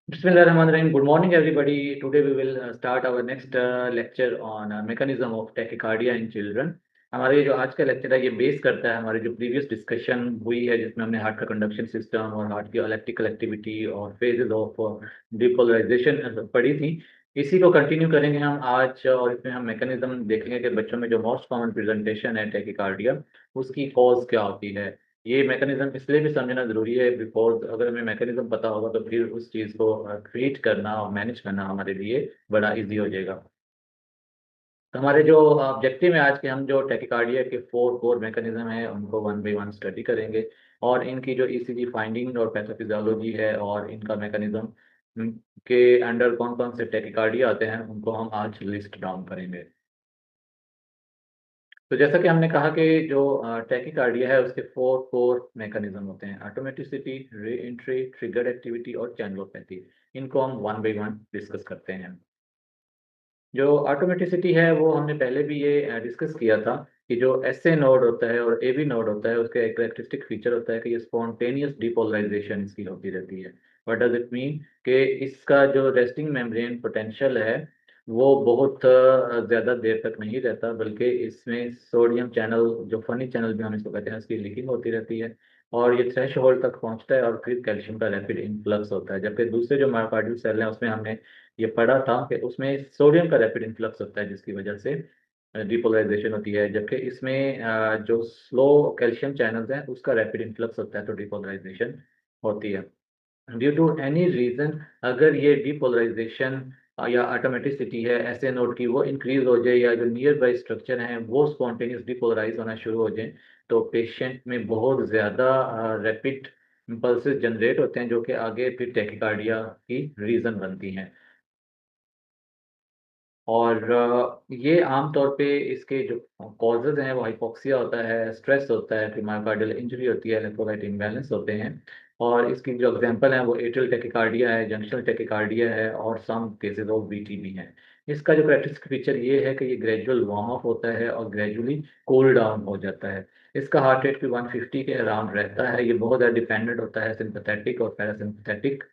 Bismillahirrahmanirrahim. Good morning, everybody. Today we will start our next lecture on mechanism of tachycardia in children. हमारे जो आज का lecture है ये बेस करता है हमारे जो प्रीवियस डिस्कशन हुई है जिसमें हमने हार्ट का कंडक्शन सिस्टम और हार्ट की इलेक्ट्रिकल एक्टिविटी और फेजेस ऑफ डिपोलराइजेशन पढ़ी थी। इसी को कंटिन्यू करेंगे हम आज और इसमें हम मैकेनिज्म देखेंगे कि बच्चों में जो मोस्ट कॉमन प्रेजेंटेशन है टैकिकार्डिया उसकी कॉज क्या होती है। ये मैकेनिज्म इसलिए भी समझना ज़रूरी है बिकॉज़ अगर हमें मैकेनिज्म पता होगा तो फिर उस चीज़ को ट्रीट करना और मैनेज करना हमारे लिए बड़ा ईज़ी हो जाएगा। तो हमारे जो ऑब्जेक्टिव है आज के हम जो टैकिकार्डिया के 4 कोर मैकेनिज्म हैं उनको वन बाय वन स्टडी करेंगे और इनकी जो ईसीजी फाइंडिंग और पैथोफिजियोलॉजी है और इनका मैकेनिज्म के अंडर कौन-कौन से टैकिकार्डिया आते हैं उनको हम आज लिस्ट डाउन करेंगे। तो जैसा कि हमने कहा कि जो टैकिकार्डिया है उसके 4 कोर मैकेनिज्म होते हैं automaticity, re entry, trigger activity और चैनलोपैथी। इनको हम वन बाय वन डिस्कस करते हैं। जो ऑटोमेटिसिटी है वो हमने पहले भी ये डिस्कस किया था कि जो एसए नोड होता है और एबी नोड होता है उसका एक कैरेक्टरिस्टिक फीचर होता है कि ये स्पॉन्टेनियस डिपोलराइजेशन इसकी होती रहती है। व्हाट डज इट मीन कि इसका जो रेस्टिंग मेम्ब्रेन पोटेंशियल है वो बहुत ज़्यादा देर तक नहीं रहता बल्कि इसमें सोडियम चैनल जो फनी चैनल भी हम इसको कहते हैं उसकी लीकिंग होती रहती है और ये थ्रेशोल्ड तक पहुंचता है और फिर कैल्शियम का रैपिड इन्फ्लक्स होता है। जबकि दूसरे जो मायोकार्डियल सेल हैं उसमें हमने ये पढ़ा था कि उसमें सोडियम का रैपिड इन्फ्लक्स होता है जिसकी वजह से डिपोलराइजेशन होती है जबकि इसमें जो स्लो कैल्शियम चैनल्स हैं उसका रैपिड इन्फ्लक्स होता है तो डिपोलराइजेशन होती है। ड्यू टू एनी रीजन अगर ये डिपोलराइजेशन या ऑटोमेटिसिटी है ऐसे नोड की वो इंक्रीज हो जाए या जो नियर बाई स्ट्रक्चर हैं वो स्पॉन्टेनियस डिपोलराइज होना शुरू हो जाए तो पेशेंट में बहुत ज़्यादा रैपिड इम्पल्सेस जनरेट होते हैं जो कि आगे फिर टैकिकार्डिया की रीज़न बनती हैं। और ये आम तौर पे इसके जो कॉजेज़ हैं वो हाइपॉक्सिया होता है, स्ट्रेस होता है, फिर मायोकार्डियल इंजरी होती है, इलेक्ट्रोलाइट इम्बैलेंस होते हैं और इसकी जो एग्ज़ाम्पल हैं वो एट्रियल टैकिकार्डिया है, जंक्शनल टैकिकार्डिया है और सम केसेज़ ऑफ वीटी भी हैं। इसका जो कैरेक्टरिस्टिक फीचर ये है कि ये ग्रेजुअल वार्म अप होता है और ग्रेजुअली कूल डाउन हो जाता है। इसका हार्ट रेट भी 150 के अराउंड रहता है, ये बहुत ज़्यादा डिपेंडेंट होता है सिम्पैथेटिक और पैरासिम्पैथेटिक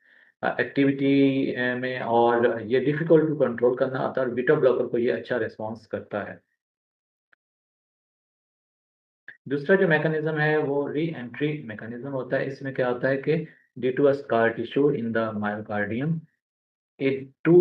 एक्टिविटी में और ये डिफ़िकल्ट टू कंट्रोल करना आता है और बीटा ब्लॉकर को ये अच्छा रिस्पॉन्स करता है। दूसरा जो मैकेनिज़्म है वो री-एंट्री मैकेनिज़्म होता है। इसमें क्या होता है कि due to a scar tissue in the myocardium एक 2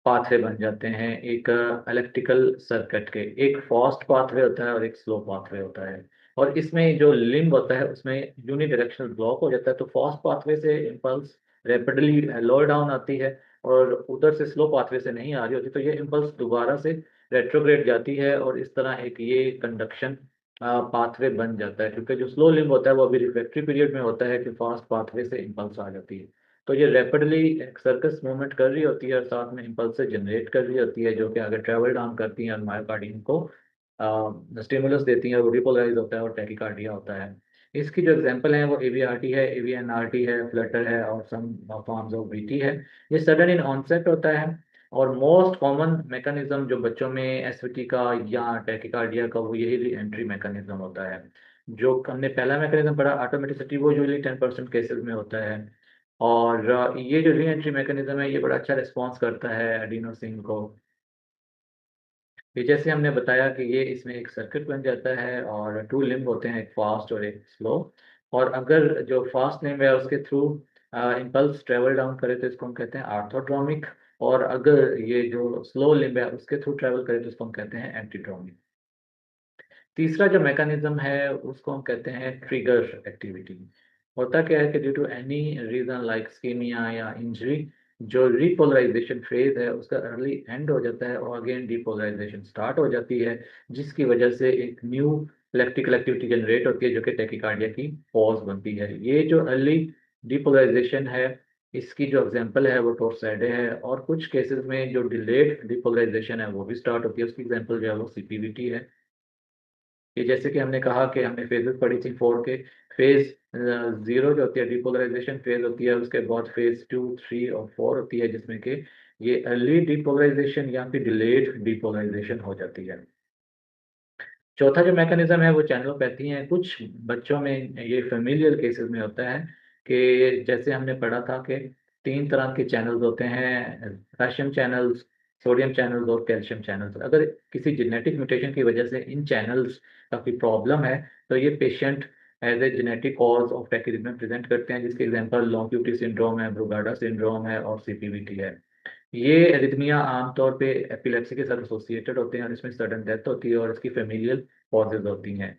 पाथवे बन जाते हैं एक इलेक्ट्रिकल सर्किट के। एक फास्ट पाथवे होता है और एक स्लो पाथवे होता है। और इसमें जो लिम्ब होता है उसमें यूनिडायरेक्शनल ब्लॉक हो जाता है तो फास्ट पाथवे से इम्पल्स रैपिडली लोअर डाउन आती है और उधर से स्लो पाथवे से नहीं आ रही होती तो ये इम्पल्स दोबारा से रेट्रोग्रेड जाती है और इस तरह एक ये कंडक्शन पाथवे बन जाता है क्योंकि जो स्लो लिम्ब होता है वो अभी रिफ्रैक्टरी पीरियड में होता है कि फास्ट पाथवे से इम्पल्स आ जाती है। तो ये रैपिडली एक सर्कस मूवमेंट कर रही होती है और साथ में इम्पल्स जनरेट कर रही होती है जो कि आगे ट्रैवल डाउन करती हैं और मायोकार्डियम को स्टिमुलस देती हैं और रिपोलराइज होता है और टैकिकार्डिया होता है। इसकी जो एग्जांपल है वो एवीआरटी है, एवीएनआरटी है, फ्लटर है और सम फॉर्म्स ऑफ वीटी है। ये सडन इन ऑनसेट होता है और मोस्ट कॉमन मैकेनिज्म जो बच्चों में एसवीटी का या टैकिकार्डिया का वो यही री एंट्री मैकेनिज्म होता है। जो हमने पहला मैकेनिज्म पढ़ा ऑटोमेटिसिटी वो यूजुअली 10% केसेस में होता है और ये जो री-एंट्री मैकेनिज़्म है, ये बड़ा अच्छा रिस्पॉन्स करता है एडिनोसिन को। ये जैसे हमने बताया कि ये इसमें एक सर्किट बन जाता है और 2 लिम्ब होते हैं, एक फ़ास्ट और एक स्लो और अगर जो फ़ास्ट लिम्ब है उसके थ्रू इम्पल्स ट्रैवल डाउन करे तो इसको हम कहते हैं ऑर्थोड्रोमिक और अगर ये जो स्लो लिम्ब है उसके थ्रू ट्रैवल करे तो इसको हम कहते हैं एंटीड्रोमिक। तीसरा जो मैकेनिज़्म है उसको हम कहते हैं ट्रिगर एक्टिविटी। होता क्या है कि due to any reason like ischaemia या इंजरी जो रिपोलराइजेशन फेज़ है उसका अर्ली एंड हो जाता है और अगेन डिपोलराइजेशन स्टार्ट हो जाती है जिसकी वजह से एक न्यू इलेक्ट्रिकल एक्टिविटी जनरेट होती है जो कि टैकिकार्डिया की कॉज़ बनती है। ये जो अर्ली डिपोलराइजेशन है इसकी जो एग्ज़ाम्पल है वो टॉर्सैडे है और कुछ केसेज़ में जो डिलेड डिपोलराइजेशन है वो भी स्टार्ट होती है। उसकी एग्ज़ाम्पल जो है वो सीपीवीटी है। ये जैसे कि हमने कहा कि हमने फेजेस पढ़ी थी 4 के फेज़ 0 जो होती है डिपोलराइजेशन फेज़ होती है, उसके बाद फेज़ 2, 3 और 4 होती है जिसमें कि ये अर्ली डिपोलराइजेशन या फिर डिलेड डिपोलराइजेशन हो जाती है। चौथा जो मैकेनिज़्म है वो चैनलोपैथी है। कुछ बच्चों में ये फ़ैमिलियल केसेज़ में होता है कि जैसे हमने पढ़ा था कि 3 तरह के चैनल्स होते हैं, पोटेशियम चैनल्स, सोडियम चैनल्स और कैल्शियम चैनल्स। अगर किसी जेनेटिक म्यूटेशन की वजह से इन चैनल्स का कोई प्रॉब्लम है, तो ये patient as a genetic cause of tachyarrhythmia present करते हैं, जिसके एग्जांपल लॉन्ग क्यूटी सिंड्रोम है, ब्रुगाडा सिंड्रोम है और सीपीवीटी है। ये एरिथमिया आमतौर पे एपिलेप्सी के साथ एसोसिएटेड होते हैं और इसमें सडन डेथ होती है और इसकी फेमिलियल कॉजेज होती हैं।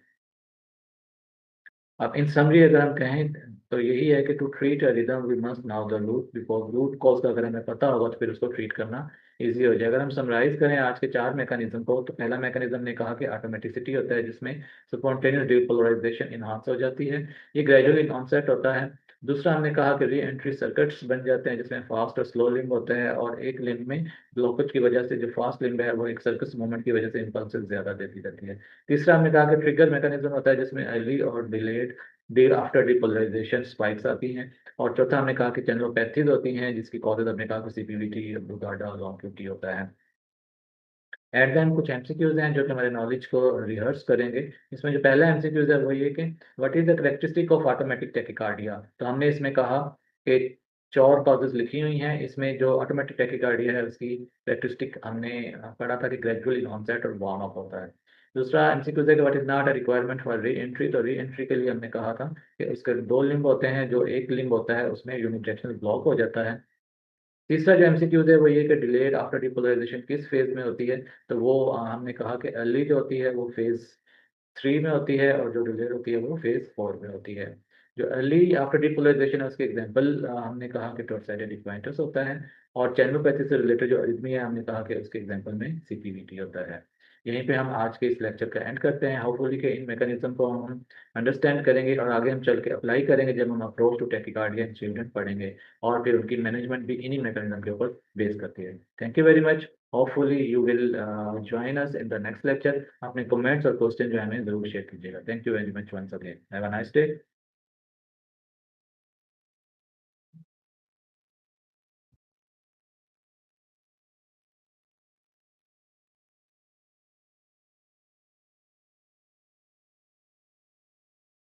अब इन समरी अगर हम कहें तो यही है कि to treat rhythm we must now the root, because root cause का अगर हमें पता होगा तो फिर उसको ट्रीट करना इजी हो जाए। अगर हम समराइज करें आज के 4 मैकेनिज्म को, तो पहला मैकेनिज्म ने कहा कि ऑटोमेटिसिटी होता है, जिसमें स्पॉन्टेनियस डीपोलराइजेशन इनहांस हो जाती है, ये ग्रेजुअली ऑनसेट होता है। दूसरा हमने कहा कि री एंट्री सर्किट्स बन जाते हैं, जिसमें फास्ट और स्लो लिम्ब होते हैं, और एक लिम्ब में ब्लॉकेज की वजह से जो फास्ट लिम्ब है वो एक सर्कस मूवमेंट की वजह से इम्पल्सेस ज्यादा देती रहती है। तीसरा हमने कहा कि ट्रिगर मैकेनिज्म होता है, जिसमें अर्ली और डिलेड डे आफ्टर डिपोलराइजेशन स्पाइक्स आती हैं। और चौथा हमने कहा कि चैनलोपैथीज होती हैं, जिसकी कॉजेज हमने कहा कि सीपीवीटी, ब्रुगाडा, लॉन्ग क्यूटी होता है। एट द एंड कुछ एमसीक्यूज हैं जो कि हमारे नॉलेज को रिहर्स करेंगे। इसमें जो पहला एमसीक्यूज है वो ये कि what is the characteristic of automatic tachycardia. तो हमने इसमें कहा कि 4 कॉजेज लिखी हुई हैं। इसमें जो ऑटोमेटिक टैकिकार्डिया है उसकी करेक्टरिस्टिक हमने पढ़ा था कि ग्रेजुअली ऑनसेट और वार्म अप होता है। दूसरा एमसीक्यूज है कि what is not a requirement for re entry. तो री एंट्री के लिए हमने कहा था कि उसके 2 लिम्ब होते हैं, जो एक लिम्ब होता है उसमें यूनिडायरेक्शनल ब्लॉक हो जाता है। तीसरा जो एमसीक्यूज है वो ये कि डिलेड आफ्टर डिपोलराइजेशन किस फेज में होती है। तो वो हमने कहा कि अर्ली जो होती है वो फेज 3 में होती है, और जो डिलेड होती है वो फेज 4 में होती है। जो अर्ली आफ्टर डिपोलराइजेशन है उसके एग्जांपल हमने कहा कि टॉर्साइडेड इक्वाइंटस होता है, और चैनलोपैथी से रिलेटेड जो अरिथमिया है हमने कहा कि उसके एग्जांपल में सीपीवीटी होता है। यहीं पे हम आज के इस लेक्चर का एंड करते हैं। होपफुली कि इन मैकेनिज्म को हम अंडरस्टैंड करेंगे और आगे हम चल के अप्लाई करेंगे जब हम approach to tachycardia in children पढ़ेंगे, और फिर उनकी मैनेजमेंट भी इन्हीं मैकेनिज्म के ऊपर बेस करती है। Thank you very much. Hopefully you will join us in the next lecture. अपने कमेंट्स और क्वेश्चन जो है हमें जरूर शेयर कीजिएगा। Thank you very much once again. Have a nice day.